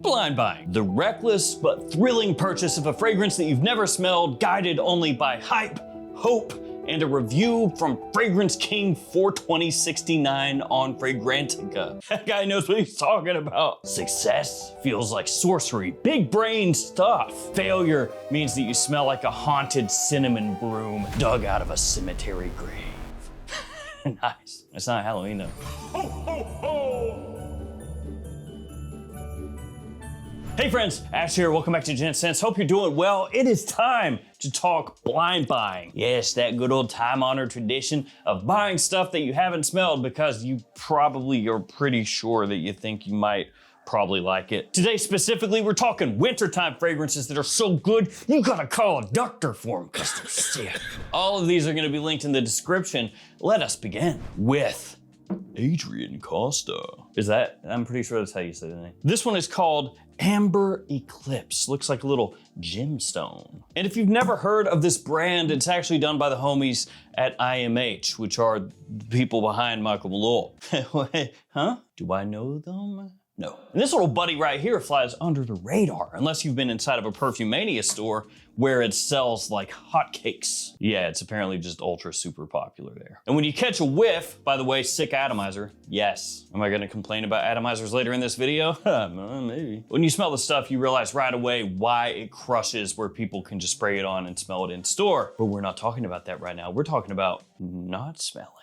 Blind buying, the reckless but thrilling purchase of a fragrance that you've never smelled, guided only by hype, hope, and a review from Fragrance King 42069 on Fragrantica. That guy knows what he's talking about. Success feels like sorcery, big brain stuff. Failure means that you smell like a haunted cinnamon broom dug out of a cemetery grave. Nice. It's not Halloween though. Ho, ho, ho! Hey friends, Ash here, welcome back to Gents. Hope you're doing well. It is time to talk blind buying. Yes, that good old time-honored tradition of buying stuff that you haven't smelled because you probably are pretty sure that you think you might probably like it. Today specifically, we're talking wintertime fragrances that are so good, you gotta call a doctor for them because they're sick. All of these are gonna be linked in the description. Let us begin with Adrian Costa. I'm pretty sure that's how you say the name. This one is called Amber Eclipse. Looks like a little gemstone. And if you've never heard of this brand, it's actually done by the homies at IMH, which are the people behind Michael Malone. Huh? Do I know them? No. And this little buddy right here flies under the radar, unless you've been inside of a Perfumania store where it sells like hotcakes. Yeah, it's apparently just ultra super popular there. And when you catch a whiff, by the way, sick atomizer, yes. Am I gonna complain about atomizers later in this video? Maybe. When you smell the stuff, you realize right away why it crushes where people can just spray it on and smell it in store. But we're not talking about that right now. We're talking about not smelling.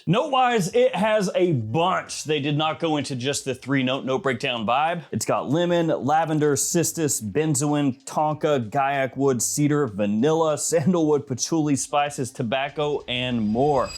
Note-wise, it has a bunch. They did not go into just the 3-note breakdown vibe. It's got lemon, lavender, cistus, benzoin, tonka, gaiac wood, cedar, vanilla, sandalwood, patchouli, spices, tobacco, and more.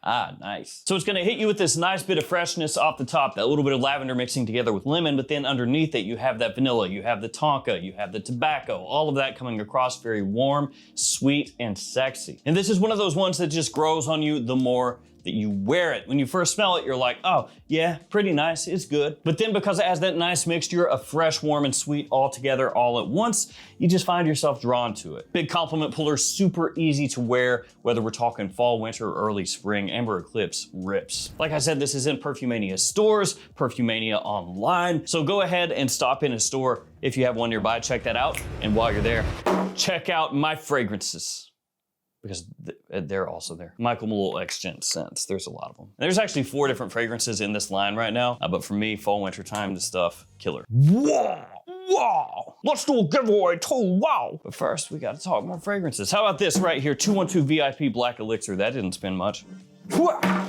Nice. So it's gonna hit you with this nice bit of freshness off the top, that little bit of lavender mixing together with lemon, but then underneath it, you have that vanilla, you have the tonka, you have the tobacco, all of that coming across very warm, sweet, and sexy. And this is one of those ones that just grows on you the more that you wear it. When you first smell it, you're like, oh yeah, pretty nice, it's good. But then because it has that nice mixture of fresh, warm, and sweet all together all at once, you just find yourself drawn to it. Big compliment puller, super easy to wear, whether we're talking fall, winter, or early spring. Amber Eclipse rips. Like I said, this is in Perfumania stores, Perfumania online. So go ahead and stop in a store if you have one nearby, check that out. And while you're there, check out my fragrances, because they're also there. Michael Malone X Gents. There's a lot of them. And there's actually 4 different fragrances in this line right now, but for me, fall, winter time, this stuff, killer. Wow, wow. Let's do a giveaway too, wow. But first, we gotta talk more fragrances. How about this right here, 212 VIP Black Elixir. That didn't spin much. I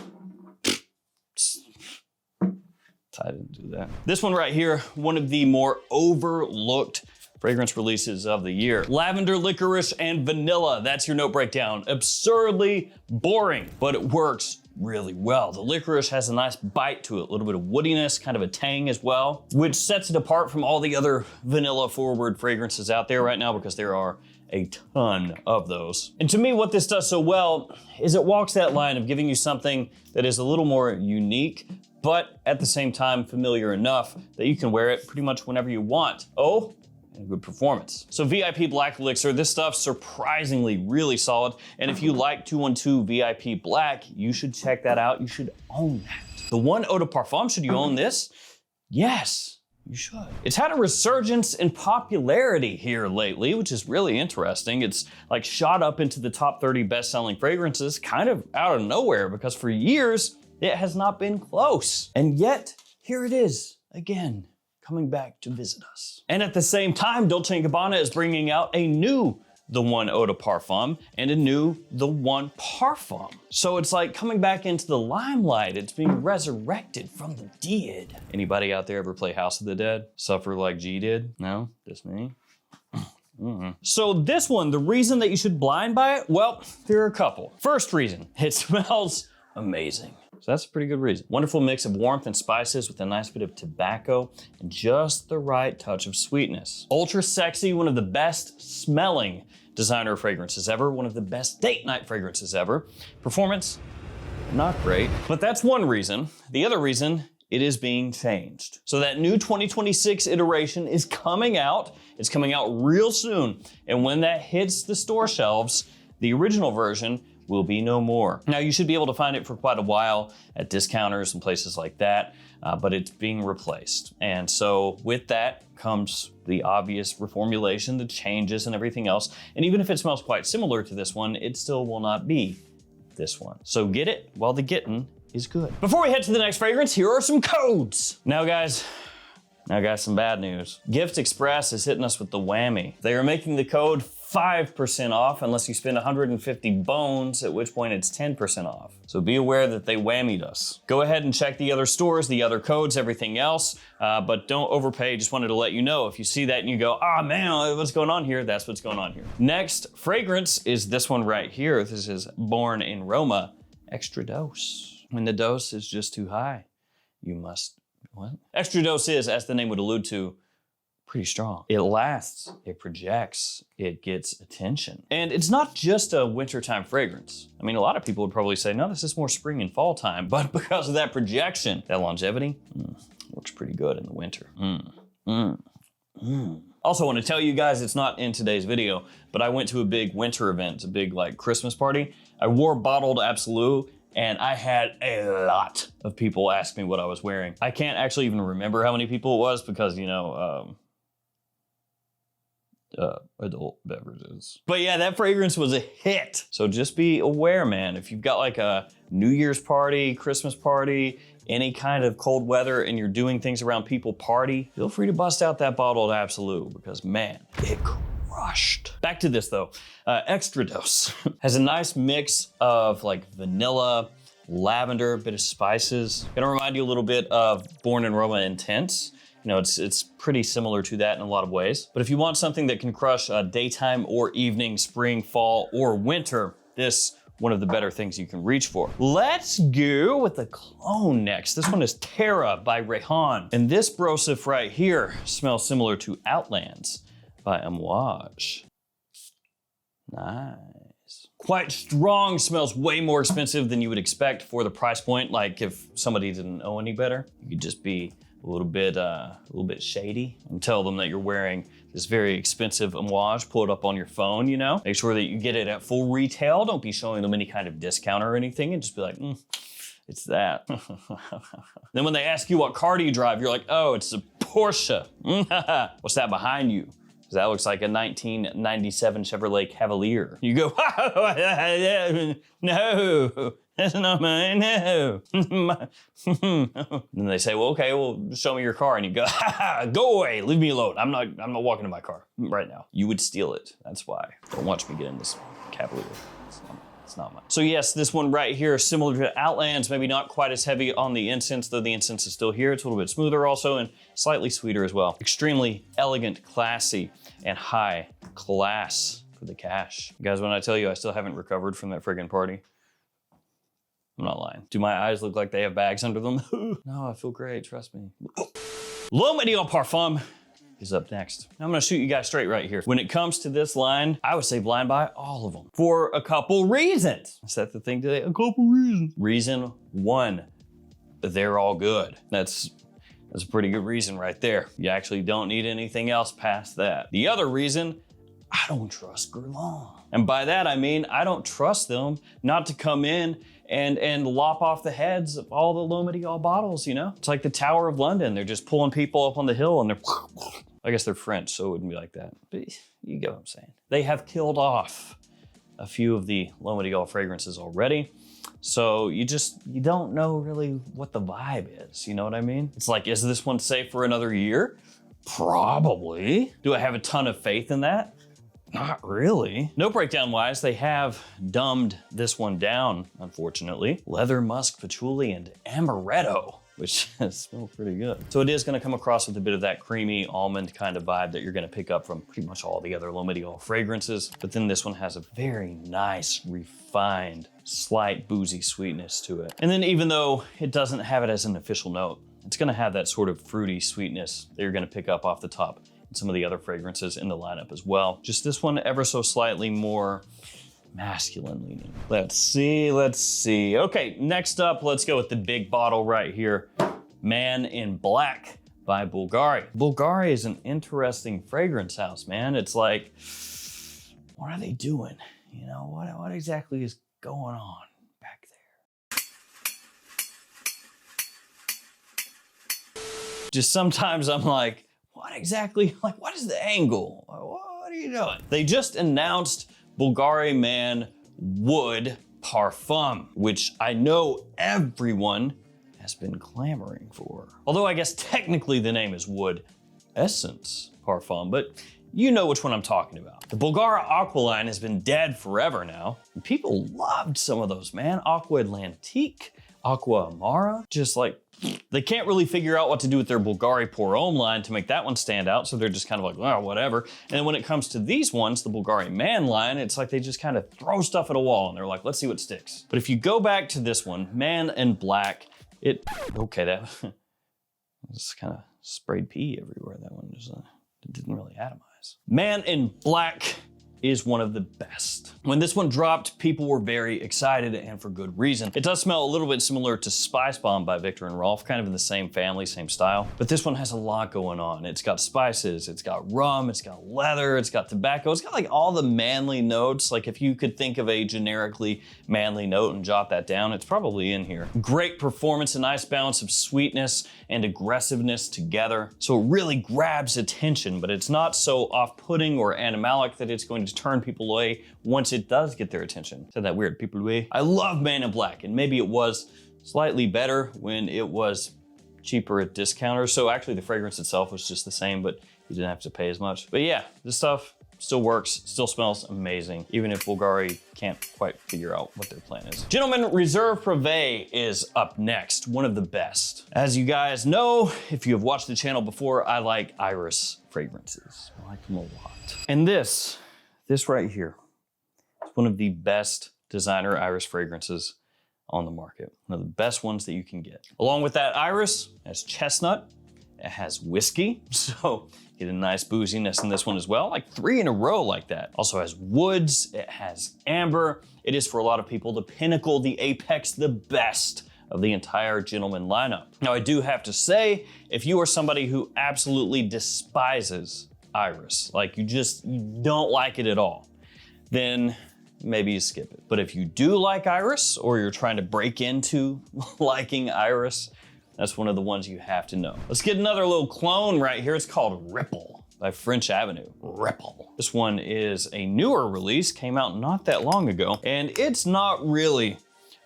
didn't do that. This one right here, one of the more overlooked fragrance releases of the year. Lavender, licorice, and vanilla. That's your note breakdown. Absurdly boring, but it works really well. The licorice has a nice bite to it, a little bit of woodiness, kind of a tang as well, which sets it apart from all the other vanilla forward fragrances out there right now because there are a ton of those. And to me, what this does so well is it walks that line of giving you something that is a little more unique, but at the same time familiar enough that you can wear it pretty much whenever you want. Oh, and good performance. So VIP Black Elixir, this stuff's surprisingly really solid. And if you like 212 VIP Black, you should check that out. You should own that. The one eau de parfum, should you own this? Yes, you should. It's had a resurgence in popularity here lately, which is really interesting. It's like shot up into the top 30 best-selling fragrances kind of out of nowhere because for years, it has not been close. And yet, here it is again, coming back to visit us. And at the same time, Dolce & Gabbana is bringing out a new The One Eau de Parfum and a new The One Parfum. So it's like coming back into the limelight. It's being resurrected from the dead. Anybody out there ever play House of the Dead? Suffer like G did? No? Just me? So this one, the reason that you should blind buy it, well, there are a couple. First reason, it smells amazing. So that's a pretty good reason. Wonderful mix of warmth and spices with a nice bit of tobacco and just the right touch of sweetness. Ultra sexy, one of the best smelling designer fragrances ever, one of the best date night fragrances ever. Performance, not great, but that's one reason. The other reason, it is being changed. So that new 2026 iteration is coming out. It's coming out real soon. And when that hits the store shelves, the original version will be no more. Now you should be able to find it for quite a while at discounters and places like that. but it's being replaced. And so with that comes the obvious reformulation, the changes and everything else. And even if it smells quite similar to this one, it still will not be this one. So get it while the getting is good. Before we head to the next fragrance, here are some codes. Now guys, some bad news. Gift Express is hitting us with the whammy. They are making the code 5% off unless you spend 150 bones, at which point it's 10% off. So be aware that they whammied us. Go ahead and check the other stores, the other codes, everything else, but don't overpay. Just wanted to let you know if you see that and you go, ah, man, what's going on here? That's what's going on here. Next fragrance is this one right here. This is Born in Roma, Extra Dose. When the dose is just too high, you must, what? Extra Dose is, as the name would allude to, pretty strong. It lasts, it projects, it gets attention. And it's not just a wintertime fragrance. I mean, a lot of people would probably say, no, this is more spring and fall time, but because of that projection, that longevity, works pretty good in the winter. Also want to tell you guys, it's not in today's video, but I went to a big winter event, a big like Christmas party. I wore bottled Absolute, and I had a lot of people ask me what I was wearing. I can't actually even remember how many people it was because, you know, adult beverages. But yeah, that fragrance was a hit. So just be aware, man. If you've got like a New Year's party, Christmas party, any kind of cold weather and you're doing things around people party, feel free to bust out that bottled Absolute because man, it crushed. Back to this though. Extra Dose has a nice mix of like vanilla, lavender, a bit of spices. Gonna remind you a little bit of Born in Roma Intense. You know, it's pretty similar to that in a lot of ways. But if you want something that can crush daytime or evening, spring, fall, or winter, this one of the better things you can reach for. Let's go with the cologne next. This one is Terra by Rehan. And this brosif right here smells similar to Outlands by Amouage. Nice. Quite strong, smells way more expensive than you would expect for the price point. Like if somebody didn't know any better, you could just be a little bit shady and tell them that you're wearing this very expensive Amouage. Pull it up on your phone, you know? Make sure that you get it at full retail. Don't be showing them any kind of discount or anything and just be like, it's that. Then when they ask you what car do you drive, you're like, oh, it's a Porsche. What's that behind you? That looks like a 1997 Chevrolet Cavalier. You go, no, that's not mine, no. And then they say, well, okay, well, show me your car. And you go, go away, leave me alone. I'm not walking to my car right now. You would steal it, that's why. Don't watch me get in this Cavalier. It's not mine. So yes, this one right here is similar to Outlands, maybe not quite as heavy on the incense, though the incense is still here. It's a little bit smoother also and slightly sweeter as well. Extremely elegant, classy, and high class for the cash. Guys, when I tell you I still haven't recovered from that friggin' party, I'm not lying. Do my eyes look like they have bags under them? No, I feel great, trust me. L'Homme Ideal Parfum is up next. Now I'm gonna shoot you guys straight right here. When it comes to this line, I would say blind buy all of them for a couple reasons. Is that the thing today? A couple reasons. Reason one, they're all good. That's a pretty good reason right there. You actually don't need anything else past that. The other reason, I don't trust Guerlain. And by that I mean, I don't trust them not to come in and lop off the heads of all the L'Homme Ideal bottles, you know? It's like the Tower of London. They're just pulling people up on the hill and they're, I guess they're French, so it wouldn't be like that. But you get what I'm saying. They have killed off a few of the L'Homme Ideal fragrances already. So you don't know really what the vibe is, you know what I mean? It's like, is this one safe for another year? Probably. Do I have a ton of faith in that? Not really. Note breakdown wise, they have dumbed this one down, unfortunately. Leather, musk, patchouli, and amaretto, which smells pretty good. So it is gonna come across with a bit of that creamy almond kind of vibe that you're gonna pick up from pretty much all the other L'Homme Ideal fragrances. But then this one has a very nice, refined, slight boozy sweetness to it. And then even though it doesn't have it as an official note, it's gonna have that sort of fruity sweetness that you're gonna pick up off the top and some of the other fragrances in the lineup as well. Just this one ever so slightly more masculine leaning. Let's see. Okay, next up, let's go with the big bottle right here. Man in Black by Bvlgari. Bvlgari is an interesting fragrance house, man. It's like, what are they doing? You know, what exactly is going on back there? Just sometimes I'm like, what exactly, like what is the angle? What are you doing? They just announced Bvlgari Man Wood Parfum, which I know everyone has been clamoring for. Although I guess technically the name is Wood Essence Parfum, but you know which one I'm talking about. The Bvlgari Aqua line has been dead forever now. And people loved some of those, man. Aqua Atlantique, Aqua Amara, just like, they can't really figure out what to do with their Bvlgari Pour Homme line to make that one stand out, so they're just kind of like, oh, whatever. And then when it comes to these ones, the Bvlgari Man line, it's like they just kind of throw stuff at a wall and they're like, let's see what sticks. But if you go back to this one, Man in Black, okay, that just kind of sprayed pee everywhere. That one just it didn't really atomize. Man in Black is one of the best. When this one dropped, people were very excited, and for good reason. It does smell a little bit similar to Spice Bomb by Viktor and Rolf, kind of in the same family, same style. But this one has a lot going on. It's got spices, it's got rum, it's got leather, it's got tobacco, it's got like all the manly notes. Like if you could think of a generically manly note and jot that down, it's probably in here. Great performance, a nice balance of sweetness and aggressiveness together. So it really grabs attention, but it's not so off-putting or animalic that it's going to turn people away once it does get their attention. Said that weird, people away. I love Man in Black, and maybe it was slightly better when it was cheaper at discounters. So actually the fragrance itself was just the same, but you didn't have to pay as much. But yeah, this stuff still works, still smells amazing, even if Bvlgari can't quite figure out what their plan is. Gentlemen, Reserve Privé is up next, one of the best. As you guys know, if you have watched the channel before, I like iris fragrances. I like them a lot. And this right here is one of the best designer iris fragrances on the market. One of the best ones that you can get. Along with that iris, it has chestnut, it has whiskey, so get a nice booziness in this one as well, like 3 in a row like that. Also has woods, it has amber. It is for a lot of people the pinnacle, the apex, the best of the entire Gentleman lineup. Now I do have to say, if you are somebody who absolutely despises iris, like you don't like it at all, then maybe you skip it. But if you do like iris, or you're trying to break into liking iris, that's one of the ones you have to know. Let's get another little clone right here. It's called Ripple by French Avenue. Ripple. This one is a newer release, came out not that long ago, and it's not really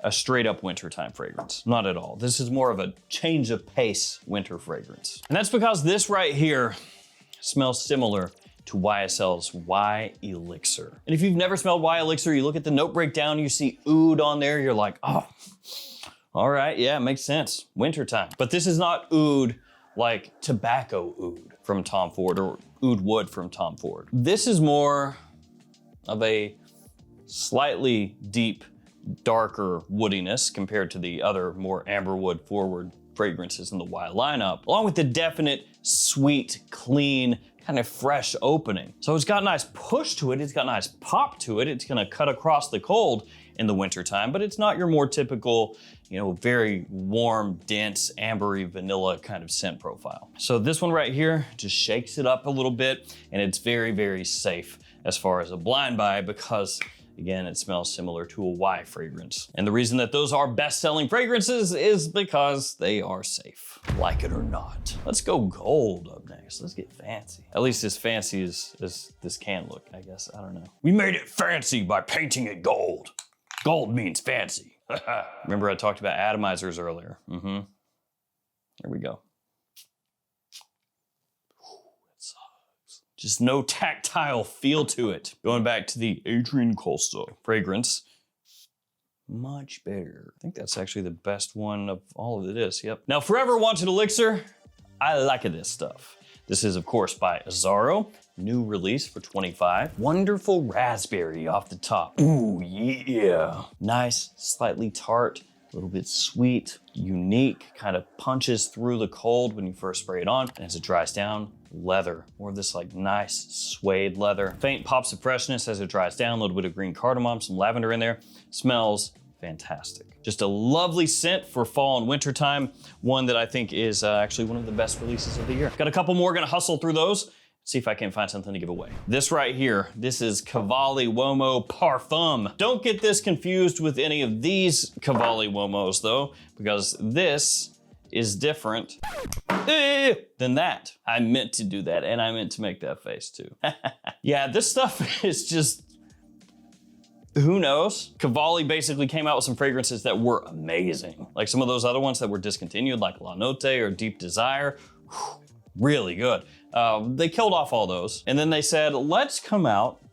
a straight up wintertime fragrance, not at all. This is more of a change of pace winter fragrance. And that's because this right here smells similar to YSL's Y Elixir. And if you've never smelled Y Elixir, you look at the note breakdown, you see oud on there, you're like, oh, all right, yeah, it makes sense, wintertime. But this is not oud like tobacco oud from Tom Ford or oud wood from Tom Ford. This is more of a slightly deep, darker woodiness compared to the other more amberwood forward fragrances in the Y lineup, along with the definite sweet, clean, kind of fresh opening. So it's got a nice push to it, it's got a nice pop to it, it's gonna cut across the cold in the wintertime, but it's not your more typical, very warm, dense, ambery, vanilla kind of scent profile. So this one right here just shakes it up a little bit, and it's very, very safe as far as a blind buy because, again, it smells similar to a Y fragrance. And the reason that those are best-selling fragrances is because they are safe, like it or not. Let's go gold up next. Let's get fancy. At least as fancy as this can look, I guess. I don't know. We made it fancy by painting it gold. Gold means fancy. Remember I talked about atomizers earlier? There we go. It sucks. Just no tactile feel to it. Going back to the Adrian Costa fragrance, much better. I think that's actually the best one of all of this, yep. Now, Forever Wanted Elixir, I like this stuff. This is, of course, by Azzaro, new release for 25. Wonderful raspberry off the top. Ooh, yeah. Nice, slightly tart, a little bit sweet, unique, kind of punches through the cold when you first spray it on. And as it dries down, leather, more of this like nice suede leather. Faint pops of freshness as it dries down, a little bit of green cardamom, some lavender in there. Smells fantastic. Just a lovely scent for fall and winter time. One that I think is actually one of the best releases of the year. Got a couple more, gonna hustle through those. See if I can find something to give away. This right here, this is Cavalli Uomo Parfum. Don't get this confused with any of these Cavalli Uomos though, because this is different than that. I meant to do that, and I meant to make that face too. Yeah, this stuff is just, who knows? Cavalli basically came out with some fragrances that were amazing. Like some of those other ones that were discontinued, like La Notte or Deep Desire, really good. They killed off all those. And then they said, let's come out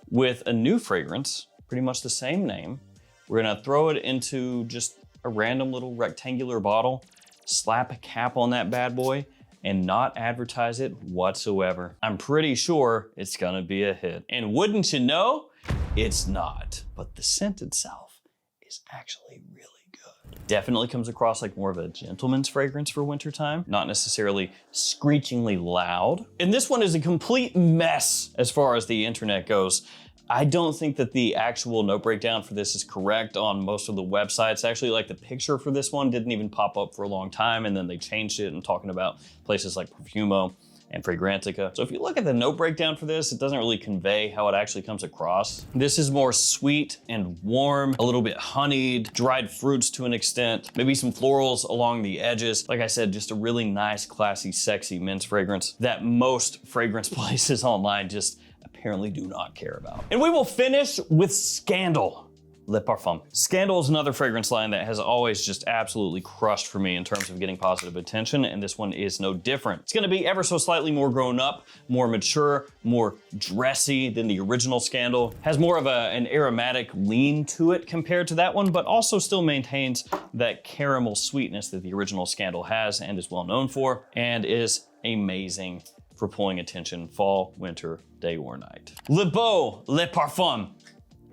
with a new fragrance, pretty much the same name. We're gonna throw it into just a random little rectangular bottle, slap a cap on that bad boy, and not advertise it whatsoever. I'm pretty sure it's gonna be a hit. And wouldn't you know, it's not. But the scent itself is actually really good. Definitely comes across like more of a gentleman's fragrance for wintertime, not necessarily screechingly loud. And this one is a complete mess as far as the internet goes. I don't think that the actual note breakdown for this is correct on most of the websites. Actually, like the picture for this one didn't even pop up for a long time, and then they changed it and talking about places like Profumo and Fragrantica. So if you look at the note breakdown for this, it doesn't really convey how it actually comes across. This is more sweet and warm, a little bit honeyed, dried fruits to an extent, maybe some florals along the edges. Like I said, just a really nice, classy, sexy men's fragrance that most fragrance places online just apparently do not care about. And we will finish with Scandal Le Parfum. Scandal is another fragrance line that has always just absolutely crushed for me in terms of getting positive attention, and this one is no different. It's gonna be ever so slightly more grown up, more mature, more dressy than the original Scandal. Has more of an aromatic lean to it compared to that one, but also still maintains that caramel sweetness that the original Scandal has and is well known for, and is amazing for pulling attention fall, winter, day or night. Le Beau Le Parfum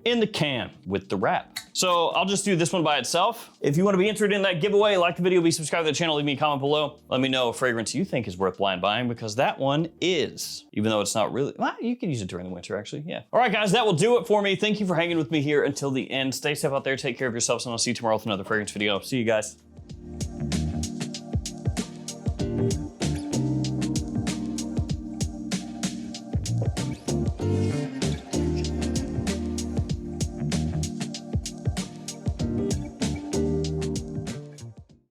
in the can with the wrap. So I'll just do this one by itself. If you want to be entered in that giveaway, like the video, be subscribed to the channel, leave me a comment below. Let me know a fragrance you think is worth blind buying, because that one is, even though it's not really, well, you can use it during the winter actually, yeah. All right guys, that will do it for me. Thank you for hanging with me here until the end. Stay safe out there, take care of yourselves, and I'll see you tomorrow with another fragrance video. See you guys.